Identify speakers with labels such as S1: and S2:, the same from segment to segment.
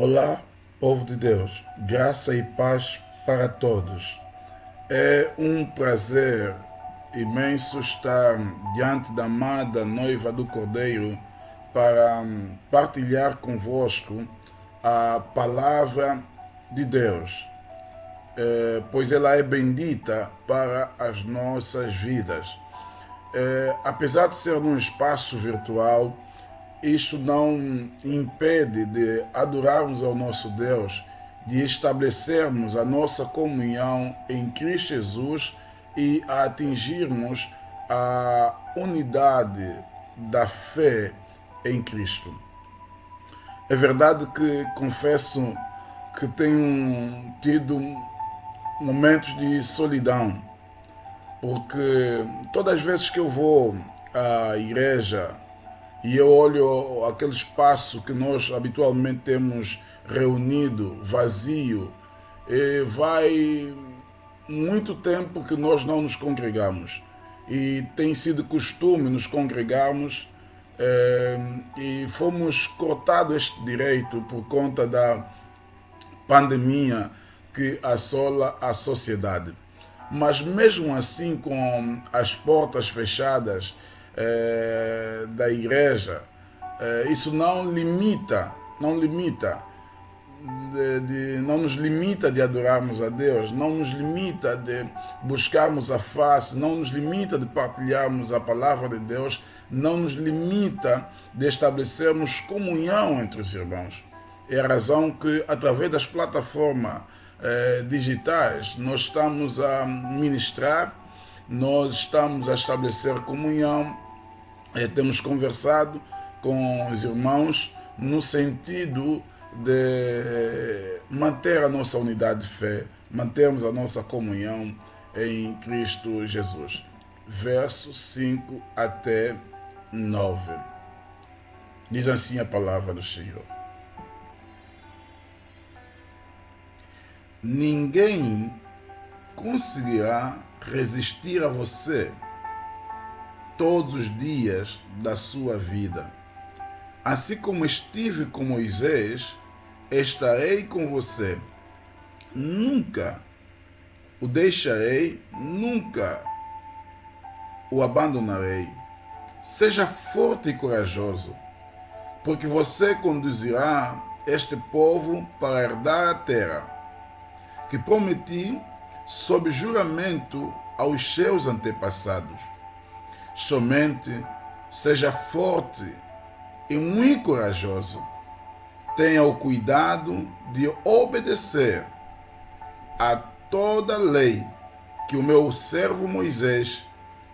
S1: Olá, povo de Deus, graça e paz para todos. É um prazer imenso estar diante da amada noiva do Cordeiro para partilhar convosco a palavra de Deus, pois ela é bendita para as nossas vidas. Apesar de ser num espaço virtual, isto não impede de adorarmos ao nosso Deus, de estabelecermos a nossa comunhão em Cristo Jesus e a atingirmos a unidade da fé em Cristo. É verdade que confesso que tenho tido momentos de solidão, porque todas as vezes que eu vou à igreja e eu olho aquele espaço que nós habitualmente temos reunido, vazio, e vai muito tempo que nós não nos congregamos. E tem sido costume nos congregarmos, e fomos cortados este direito por conta da pandemia que assola a sociedade. Mas mesmo assim, com as portas fechadas da igreja, isso não nos limita de adorarmos a Deus, não nos limita de buscarmos a face, não nos limita de partilharmos a palavra de Deus, não nos limita de estabelecermos comunhão entre os irmãos. É a razão que, através das plataformas digitais, nós estamos a ministrar, nós estamos a estabelecer comunhão, temos conversado com os irmãos no sentido de manter a nossa unidade de fé, mantermos a nossa comunhão em Cristo Jesus. Versos 5 até 9. Diz assim a palavra do Senhor. Ninguém conseguirá resistir a você todos os dias da sua vida. Assim como estive com Moisés, estarei com você. Nunca o deixarei, nunca o abandonarei. Seja forte e corajoso, porque você conduzirá este povo para herdar a terra que prometi sob juramento aos seus antepassados. Somente seja forte e muito corajoso. Tenha o cuidado de obedecer a toda a lei que o meu servo Moisés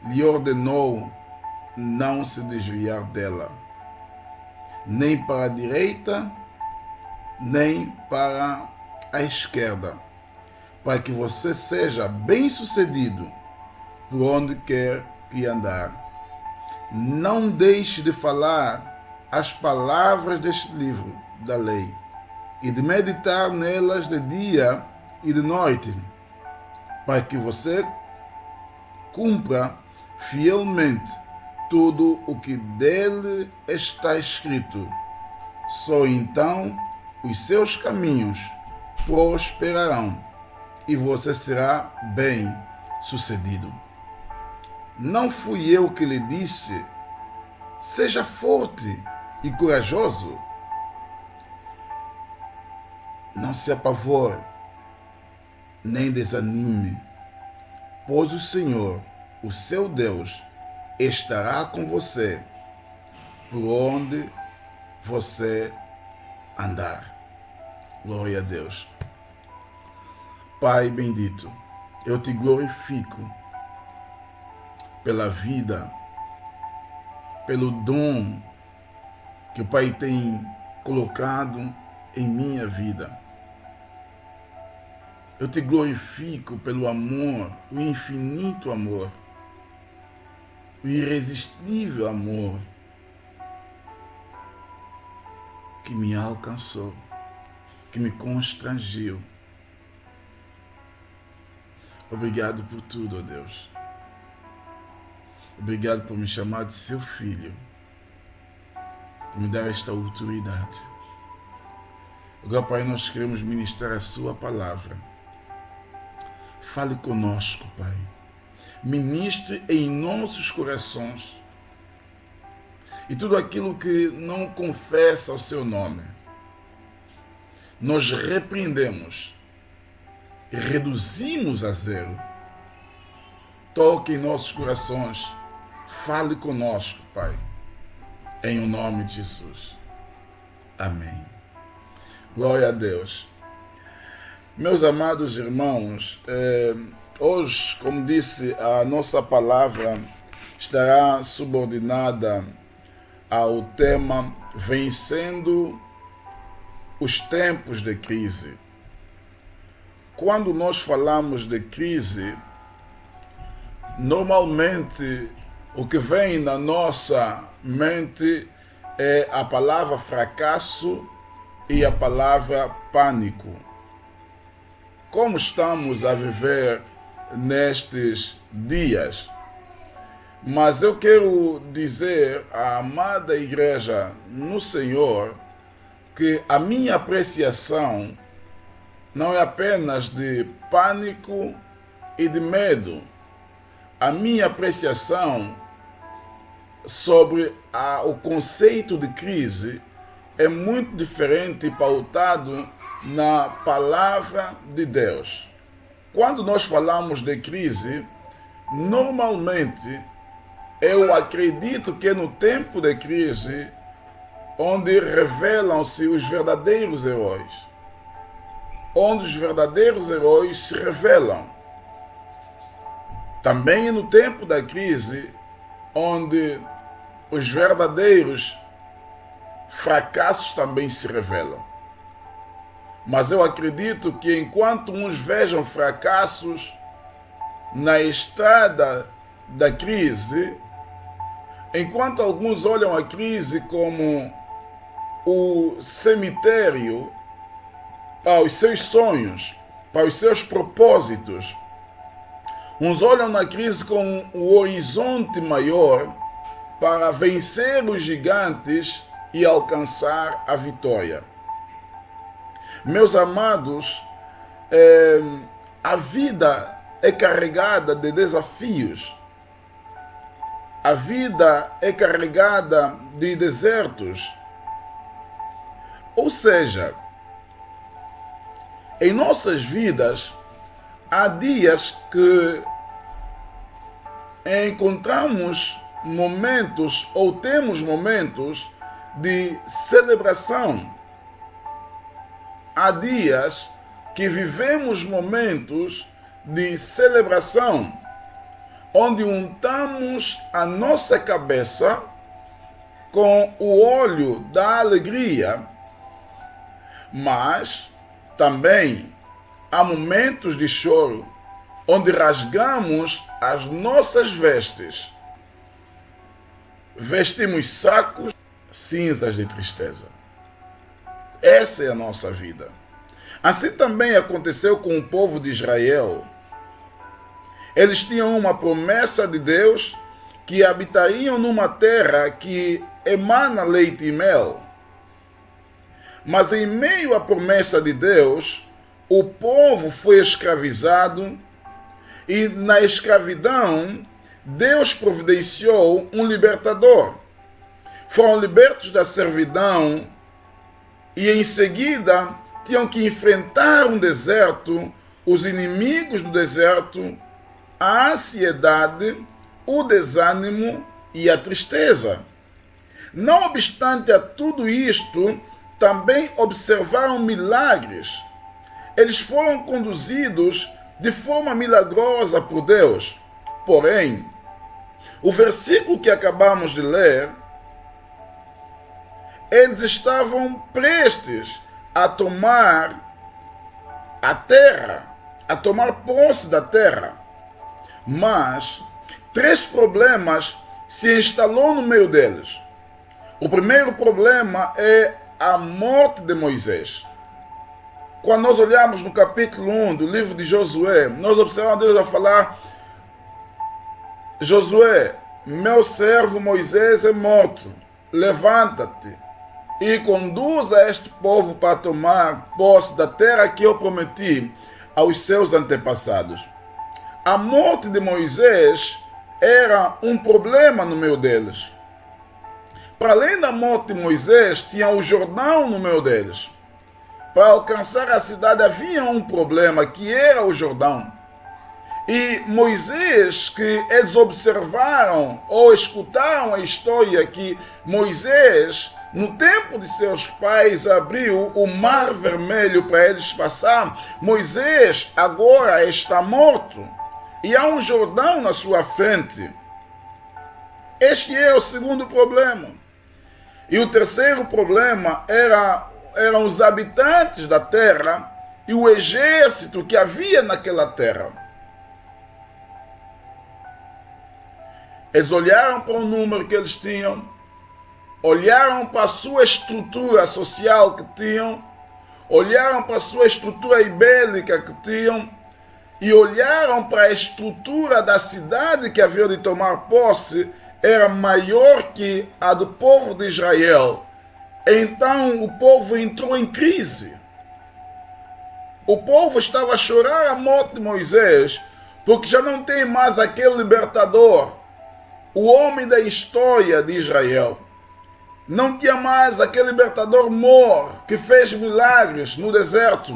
S1: lhe ordenou, não se desviar dela, nem para a direita, nem para a esquerda, para que você seja bem-sucedido por onde quer que andar. Não deixe de falar as palavras deste livro da lei e de meditar nelas de dia e de noite, para que você cumpra fielmente tudo o que dele está escrito. Só então os seus caminhos prosperarão e você será bem-sucedido. Não fui eu que lhe disse: seja forte e corajoso. Não se apavore, nem desanime, pois o Senhor, o seu Deus, estará com você por onde você andar. Glória a Deus. Pai bendito, eu te glorifico pela vida, pelo dom que o Pai tem colocado em minha vida. Eu te glorifico pelo amor, o infinito amor, o irresistível amor que me alcançou, que me constrangiu. Obrigado por tudo, ó Deus. Obrigado por me chamar de seu filho, por me dar esta autoridade. Agora, Pai, nós queremos ministrar a Sua palavra. Fale conosco, Pai. Ministre em nossos corações. E tudo aquilo que não confessa o Seu nome, nós repreendemos e reduzimos a zero. Toque em nossos corações. Fale conosco, Pai. Em o nome de Jesus. Amém. Glória a Deus. Meus amados irmãos, hoje, como disse, a nossa palavra estará subordinada ao tema Vencendo os tempos de crise. Quando nós falamos de crise, normalmente o que vem na nossa mente é a palavra fracasso e a palavra pânico. Como estamos a viver nestes dias? Mas eu quero dizer à amada igreja no Senhor que a minha apreciação não é apenas de pânico e de medo. A minha apreciação sobre o conceito de crise é muito diferente e pautado na palavra de Deus. Quando nós falamos de crise, normalmente eu acredito que é no tempo de crise onde revelam-se os verdadeiros heróis. Onde os verdadeiros heróis se revelam. Também é no tempo da crise onde os verdadeiros fracassos também se revelam. Mas eu acredito que enquanto uns vejam fracassos na estrada da crise, enquanto alguns olham a crise como o cemitério para os seus sonhos, para os seus propósitos, uns olham na crise com o horizonte maior para vencer os gigantes e alcançar a vitória. Meus amados, a vida é carregada de desafios. A vida é carregada de desertos. Ou seja, em nossas vidas, há dias que encontramos momentos ou temos momentos de celebração. Há dias que vivemos momentos de celebração, onde untamos a nossa cabeça com o óleo da alegria, mas também há momentos de choro, onde rasgamos as nossas vestes, vestimos sacos cinzas de tristeza. Essa é a nossa vida. Assim também aconteceu com o povo de Israel. Eles tinham uma promessa de Deus que habitariam numa terra que emana leite e mel. Mas em meio à promessa de Deus, o povo foi escravizado e na escravidão Deus providenciou um libertador. Foram libertos da servidão e em seguida tinham que enfrentar um deserto, os inimigos do deserto, a ansiedade, o desânimo e a tristeza. Não obstante a tudo isto, também observaram milagres. Eles foram conduzidos de forma milagrosa por Deus. Porém, o versículo que acabamos de ler, eles estavam prestes a tomar a terra, a tomar posse da terra. Mas 3 problemas se instalou no meio deles. O primeiro problema é a morte de Moisés. Quando nós olhamos no capítulo 1 do livro de Josué, nós observamos Deus a falar: Josué, meu servo Moisés é morto, levanta-te e conduza este povo para tomar posse da terra que eu prometi aos seus antepassados. A morte de Moisés era um problema no meio deles. Para além da morte de Moisés, tinha o Jordão no meio deles. Para alcançar a cidade havia um problema, que era o Jordão. E Moisés, que eles observaram ou escutaram a história que Moisés, no tempo de seus pais, abriu o mar vermelho para eles passar, Moisés agora está morto e há um Jordão na sua frente. Este é o segundo problema. E o terceiro problema eram os habitantes da terra e o exército que havia naquela terra. Eles olharam para o número que eles tinham, olharam para a sua estrutura social que tinham, olharam para a sua estrutura ibérica que tinham e olharam para a estrutura da cidade que havia de tomar posse, era maior que a do povo de Israel. Então o povo entrou em crise. O povo estava a chorar a morte de Moisés, porque já não tem mais aquele libertador, o homem da história de Israel. Não tinha mais aquele libertador Mor, que fez milagres no deserto.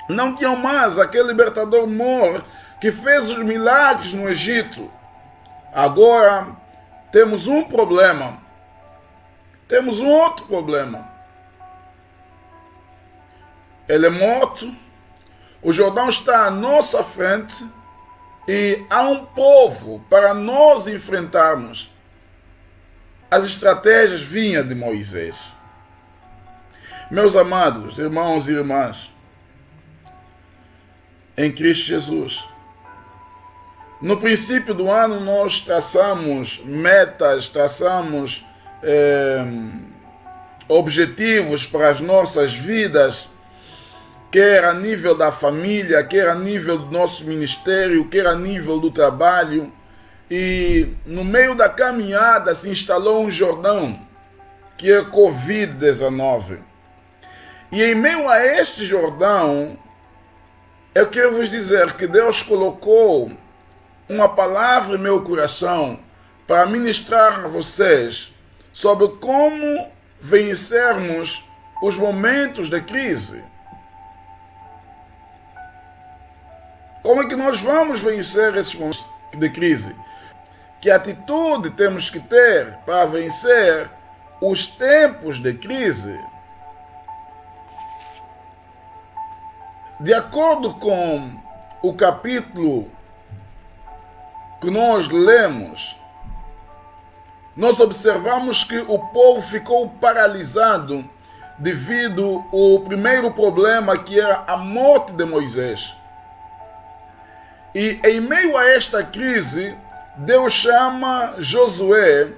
S1: Não tinha mais aquele libertador Mor, que fez os milagres no Egito. Agora temos um problema. Temos um outro problema. Ele é morto, o Jordão está à nossa frente e há um povo para nós enfrentarmos. As estratégias vinham de Moisés. Meus amados irmãos e irmãs, em Cristo Jesus, no princípio do ano nós traçamos metas, traçamos objetivos para as nossas vidas, quer a nível da família, quer a nível do nosso ministério, quer a nível do trabalho. E no meio da caminhada se instalou um Jordão, que é Covid-19. E em meio a este Jordão, eu quero vos dizer que Deus colocou uma palavra em meu coração para ministrar a vocês sobre como vencermos os momentos de crise. Como é que nós vamos vencer esses momentos de crise? Que atitude temos que ter para vencer os tempos de crise? De acordo com o capítulo que nós lemos, nós observamos que o povo ficou paralisado devido ao primeiro problema, que era a morte de Moisés. E em meio a esta crise, Deus chama Josué,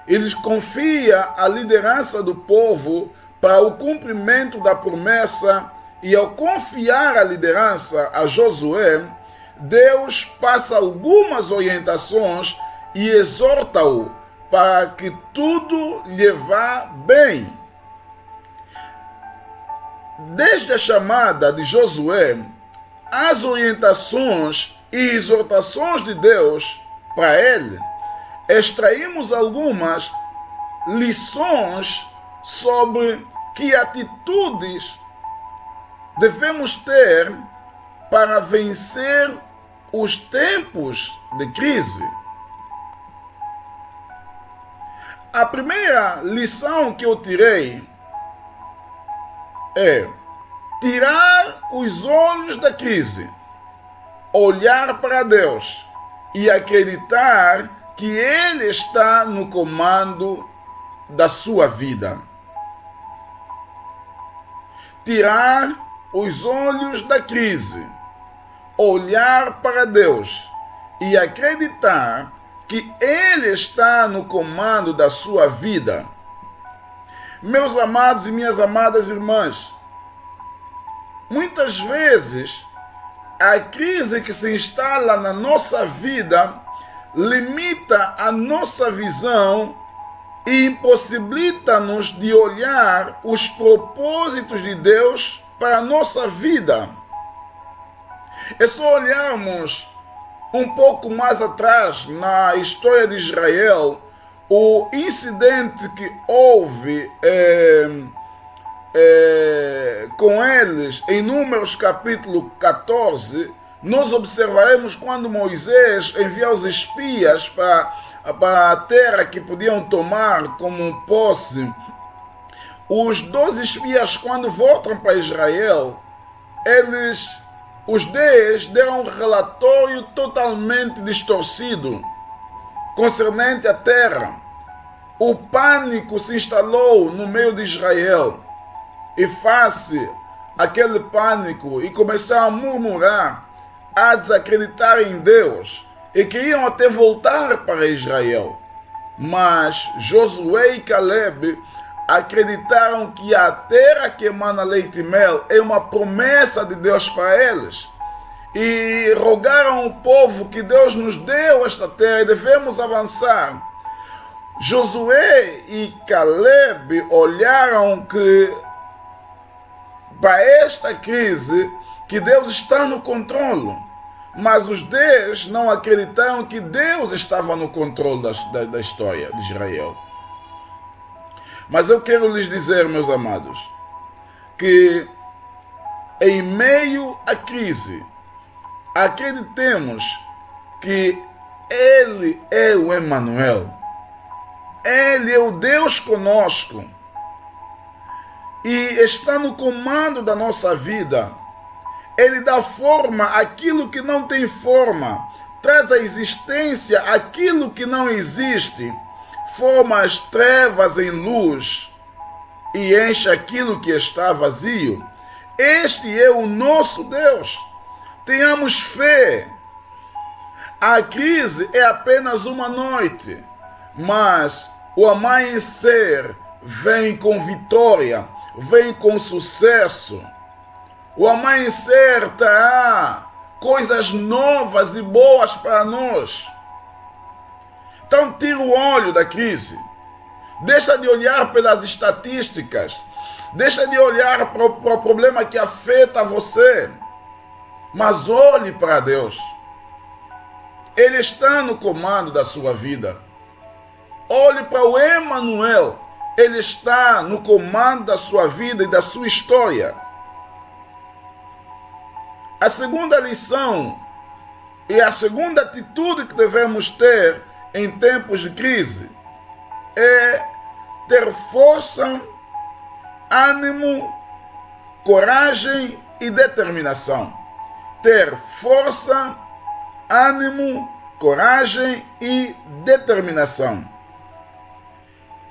S1: ele confia a liderança do povo para o cumprimento da promessa, e ao confiar a liderança a Josué, Deus passa algumas orientações e exorta-o para que tudo lhe vá bem. Desde a chamada de Josué, as orientações e exortações de Deus para ele, extraímos algumas lições sobre que atitudes devemos ter para vencer os tempos de crise. A primeira lição que eu tirei é tirar os olhos da crise, olhar para Deus e acreditar que Ele está no comando da sua vida. Tirar os olhos da crise, olhar para Deus e acreditar que Ele está no comando da sua vida. Meus amados e minhas amadas irmãs, muitas vezes a crise que se instala na nossa vida limita a nossa visão e impossibilita-nos de olhar os propósitos de Deus para a nossa vida. É só olharmos um pouco mais atrás na história de Israel, o incidente que houve com eles em Números capítulo 14, nós observaremos quando Moisés envia os espias para a terra que podiam tomar como posse. Os 12 espias, quando voltam para Israel, os 10 deram um relatório totalmente distorcido concernente à terra. O pânico se instalou no meio de Israel, e face aquele pânico, e começaram a murmurar, a desacreditar em Deus, e queriam até voltar para Israel. Mas Josué e Caleb acreditaram que a terra que emana leite e mel é uma promessa de Deus para eles. E rogaram ao povo que Deus nos deu esta terra e devemos avançar. Josué e Caleb olharam para esta crise que Deus está no controle. Mas os 10 não acreditaram que Deus estava no controle da história de Israel. Mas eu quero lhes dizer, meus amados, que em meio à crise, acreditemos que Ele é o Emmanuel. Ele é o Deus conosco. E está no comando da nossa vida. Ele dá forma àquilo que não tem forma. Traz à existência aquilo que não existe. Forma as trevas em luz e enche aquilo que está vazio. Este é o nosso Deus. Tenhamos fé. A crise é apenas uma noite, mas o amanhecer vem com vitória, vem com sucesso. O amanhecer trará coisas novas e boas para nós. Então tira o olho da crise. Deixa de olhar pelas estatísticas. Deixa de olhar para o problema que afeta você. Mas olhe para Deus. Ele está no comando da sua vida. Olhe para o Emmanuel. Ele está no comando da sua vida e da sua história. A segunda lição e a segunda atitude que devemos ter em tempos de crise é ter força, ânimo, coragem e determinação. Ter força, ânimo, coragem e determinação.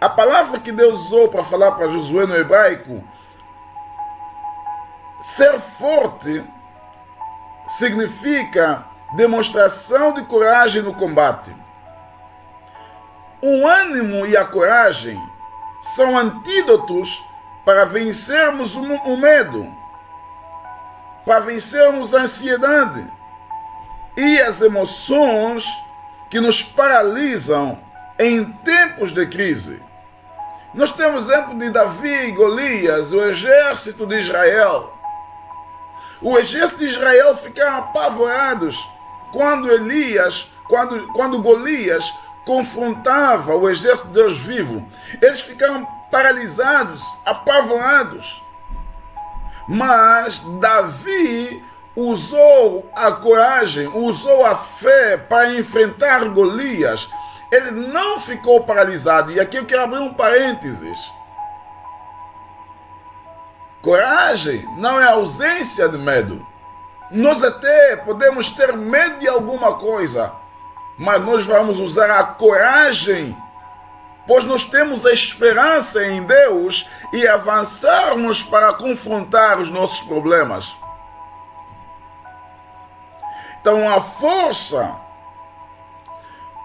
S1: A palavra que Deus usou para falar para Josué no hebraico, ser forte, significa demonstração de coragem no combate. O ânimo e a coragem são antídotos para vencermos o medo, para vencermos a ansiedade e as emoções que nos paralisam em tempos de crise. Nós temos o exemplo de Davi e Golias, o exército de Israel. O exército de Israel ficaram apavorados quando Golias confrontava o exército de Deus vivo. Eles ficaram paralisados, apavorados. Mas Davi usou a coragem, usou a fé para enfrentar Golias. Ele não ficou paralisado. E aqui eu quero abrir um parênteses. Coragem não é ausência de medo. Nós até podemos ter medo de alguma coisa, mas nós vamos usar a coragem, pois nós temos a esperança em Deus e avançarmos para confrontar os nossos problemas. Então a força,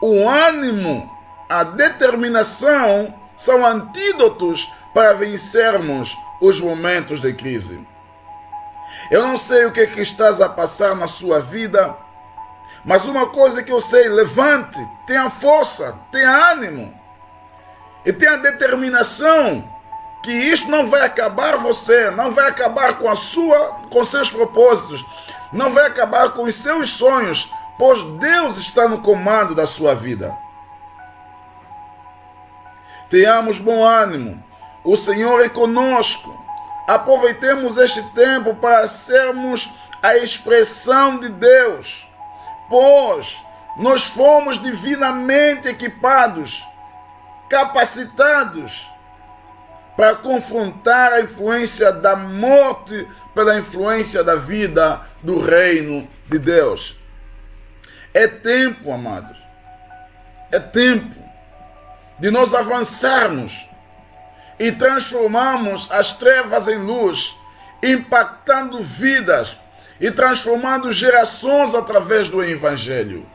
S1: o ânimo, a determinação são antídotos para vencermos os momentos de crise. Eu não sei o que estás a passar na sua vida, mas uma coisa que eu sei: levante, tenha força, tenha ânimo e tenha determinação que isso não vai acabar você, não vai acabar com seus propósitos, não vai acabar com os seus sonhos, pois Deus está no comando da sua vida. Tenhamos bom ânimo, o Senhor é conosco. Aproveitemos este tempo para sermos a expressão de Deus, pois nós fomos divinamente equipados, capacitados para confrontar a influência da morte pela influência da vida do reino de Deus. É tempo, amados, é tempo de nós avançarmos e transformarmos as trevas em luz, impactando vidas e transformando gerações através do Evangelho.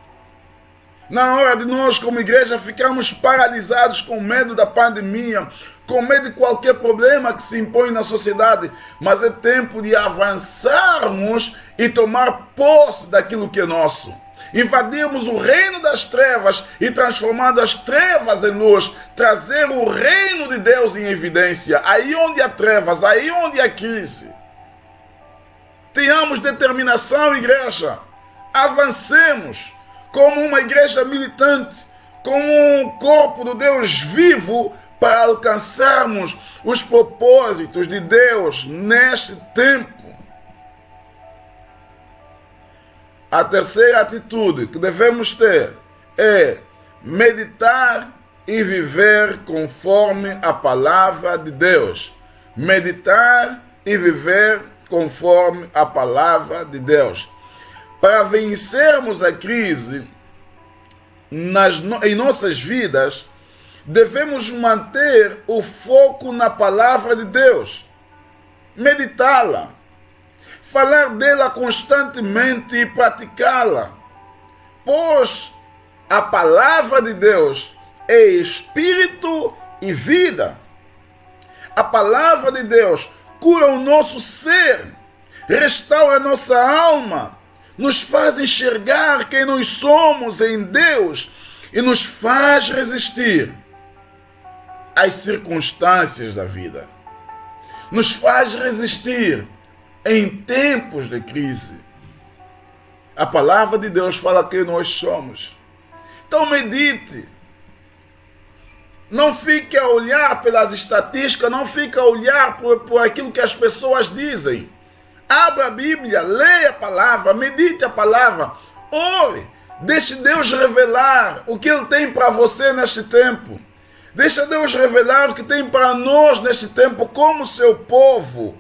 S1: Na hora de nós, como igreja, ficarmos paralisados com medo da pandemia, com medo de qualquer problema que se impõe na sociedade, mas é tempo de avançarmos e tomar posse daquilo que é nosso. Invadirmos o reino das trevas e transformando as trevas em luz, trazer o reino de Deus em evidência, aí onde há trevas, aí onde há crise. Tenhamos determinação, igreja, avancemos como uma igreja militante, como um corpo do Deus vivo, para alcançarmos os propósitos de Deus neste tempo. A terceira atitude que devemos ter é meditar e viver conforme a palavra de Deus. Meditar e viver conforme a palavra de Deus. Para vencermos a crise em nossas vidas, devemos manter o foco na palavra de Deus, meditá-la, falar dela constantemente e praticá-la, pois a palavra de Deus é espírito e vida. A palavra de Deus cura o nosso ser, restaura a nossa alma, nos faz enxergar quem nós somos em Deus e nos faz resistir às circunstâncias da vida. Nos faz resistir em tempos de crise. A palavra de Deus fala quem nós somos. Então medite. Não fique a olhar pelas estatísticas, não fique a olhar por aquilo que as pessoas dizem. Abra a Bíblia, leia a palavra, medite a palavra, ore. Deixe Deus revelar o que Ele tem para você neste tempo. Deixa Deus revelar o que tem para nós neste tempo como seu povo.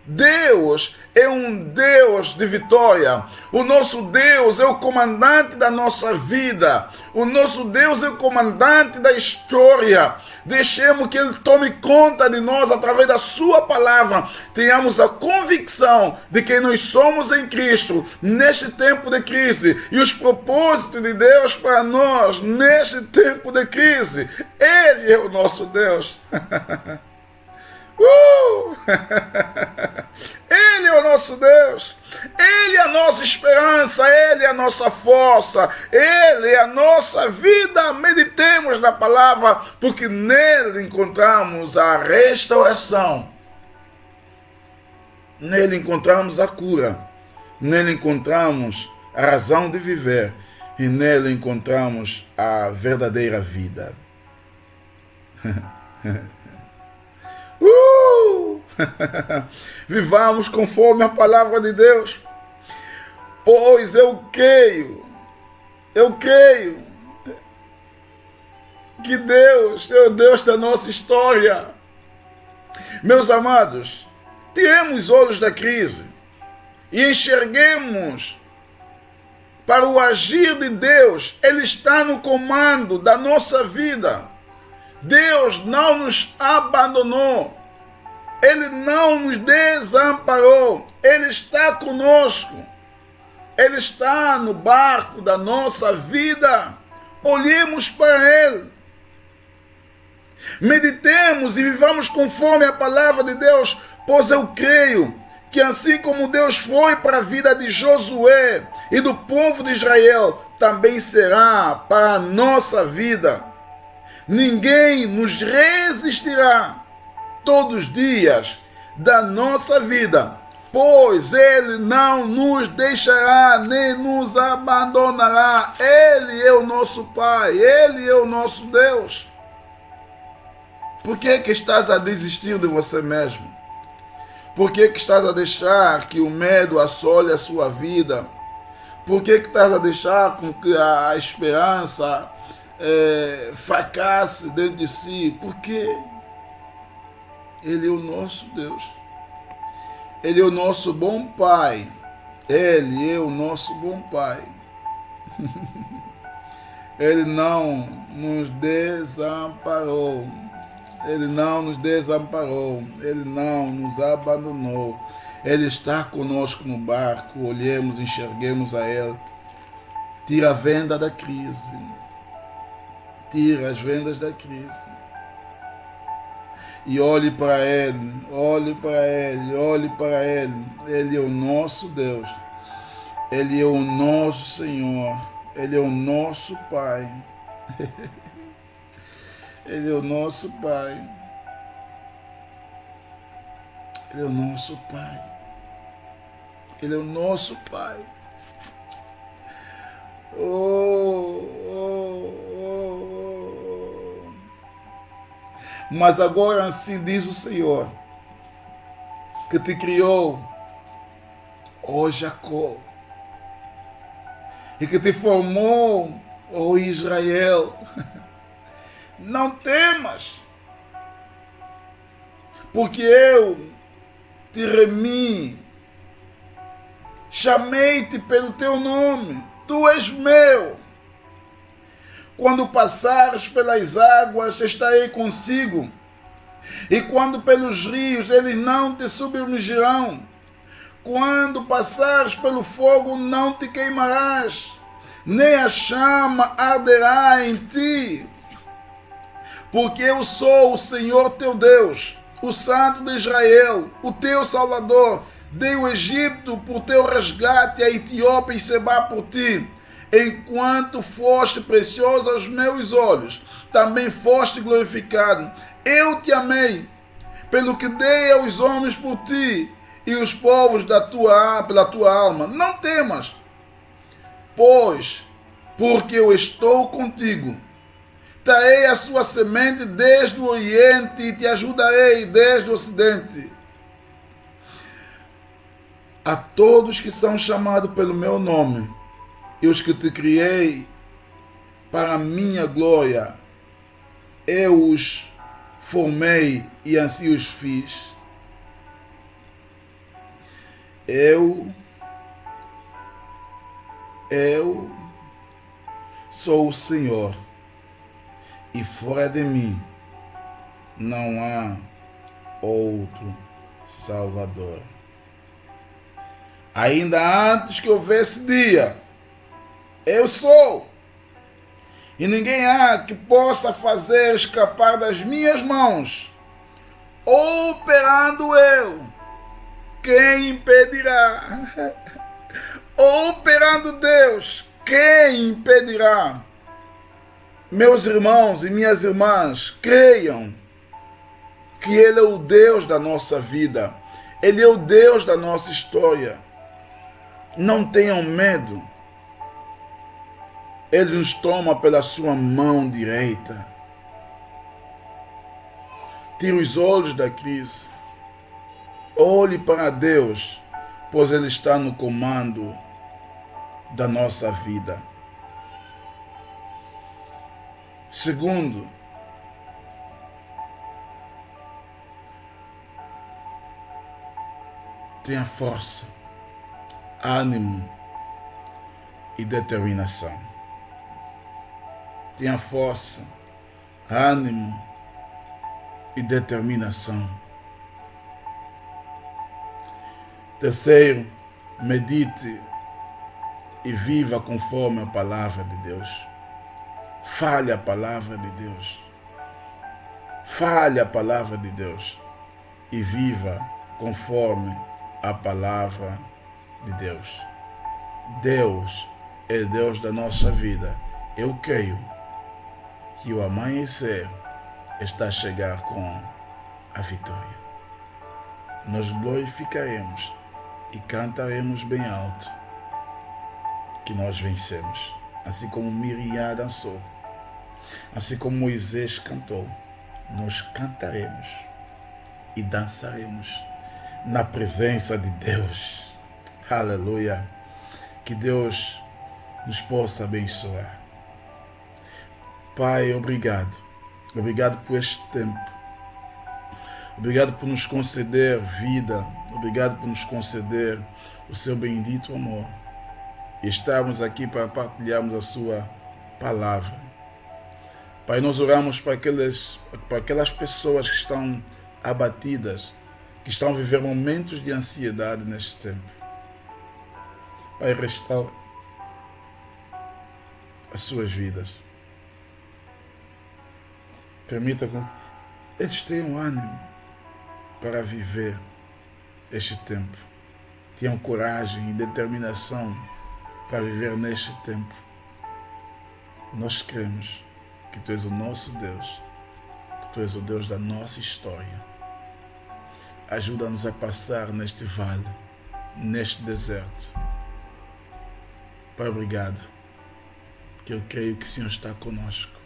S1: Deus é um Deus de vitória. O nosso Deus é o comandante da nossa vida. O nosso Deus é o comandante da história. Deixemos que Ele tome conta de nós através da sua palavra. Tenhamos a convicção de que nós somos em Cristo neste tempo de crise. E os propósitos de Deus para nós neste tempo de crise. Ele é o nosso Deus. Ele é o nosso Deus. Ele é a nossa esperança, Ele é a nossa força, Ele é a nossa vida. Meditemos na palavra, porque nele encontramos a restauração, nele encontramos a cura, nele encontramos a razão de viver e nele encontramos a verdadeira vida. Vivamos conforme a palavra de Deus, pois eu creio que Deus é o Deus da nossa história. Meus amados, tiremos os olhos da crise e enxerguemos para o agir de Deus. Ele está no comando da nossa vida. Deus não nos abandonou. Ele não nos desamparou. Ele está conosco. Ele está no barco da nossa vida. Olhemos para Ele. Meditemos e vivamos conforme a palavra de Deus, pois eu creio que assim como Deus foi para a vida de Josué e do povo de Israel, também será para a nossa vida. ninguém nos resistirá todos os dias da nossa vida, pois Ele não nos deixará nem nos abandonará. Ele é o nosso Pai, Ele é o nosso Deus. Por que estás a desistir de você mesmo? Por que estás a deixar que o medo assole a sua vida? Por que estás a deixar com que a esperança fracasse dentro de si? Porque Ele é o nosso Deus. Ele é o nosso bom Pai. Ele é o nosso bom Pai. Ele não nos desamparou. Ele não nos desamparou. Ele não nos abandonou. Ele está conosco no barco. Olhemos, enxerguemos a Ele. Tira a venda da crise. Tira as vendas da crise. E olhe para Ele, olhe para Ele, olhe para Ele. Ele é o nosso Deus. Ele é o nosso Senhor. Ele é o nosso Pai. Ele é o nosso Pai. Ele é o nosso Pai. Ele é o nosso Pai. Mas agora assim diz o Senhor, que te criou, ó Jacó, e que te formou, ó Israel. Não temas, porque eu te remi, chamei-te pelo teu nome, tu és meu. Quando passares pelas águas, estarei consigo, e quando pelos rios, eles não te submergirão. Quando passares pelo fogo, não te queimarás, nem a chama arderá em ti. Porque eu sou o Senhor teu Deus, o Santo de Israel, o teu Salvador. Dei o Egito por teu resgate, a Etiópia e Sebá por ti. Enquanto foste precioso aos meus olhos, também foste glorificado. Eu te amei, pelo que dei aos homens por ti, e os povos pela tua alma. Não temas, pois, porque eu estou contigo. Trarei a sua semente desde o Oriente e te ajudarei desde o Ocidente. A todos que são chamados pelo meu nome, e os que te criei para a minha glória, eu os formei e assim os fiz. Eu sou o Senhor, e fora de mim não há outro Salvador. Ainda antes que houvesse dia, eu sou, e ninguém há que possa fazer escapar das minhas mãos. Operando eu, quem impedirá? Operando Deus, quem impedirá? Meus irmãos e minhas irmãs, creiam que Ele é o Deus da nossa vida. Ele é o Deus da nossa história. Não tenham medo. Ele nos toma pela sua mão direita. Tire os olhos da crise. Olhe para Deus, pois Ele está no comando da nossa vida. Segundo, tenha força, ânimo e determinação. Tenha força, ânimo e determinação. Terceiro, medite e viva conforme a palavra de Deus. Fale a palavra de Deus. Fale a palavra de Deus e viva conforme a palavra de Deus. Deus é Deus da nossa vida. Eu creio que o amanhecer está a chegar com a vitória. Nós glorificaremos e cantaremos bem alto que nós vencemos, assim como Miriam dançou, assim como Moisés cantou. Nós cantaremos e dançaremos na presença de Deus. Aleluia. Que Deus nos possa abençoar. Pai, obrigado. Obrigado por este tempo. Obrigado por nos conceder vida. Obrigado por nos conceder o seu bendito amor. E estarmos aqui para partilharmos a sua palavra. Pai, nós oramos para aquelas pessoas que estão abatidas, que estão a viver momentos de ansiedade neste tempo. Pai, restaura as suas vidas. Permita que eles tenham ânimo para viver este tempo. Tenham coragem e determinação para viver neste tempo. Nós cremos que Tu és o nosso Deus, que Tu és o Deus da nossa história. Ajuda-nos a passar neste vale, neste deserto. Pai, obrigado, que eu creio que o Senhor está conosco.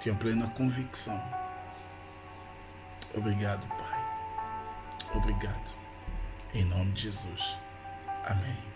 S1: Tenho plena convicção. Obrigado, Pai. Obrigado. Em nome de Jesus. Amém.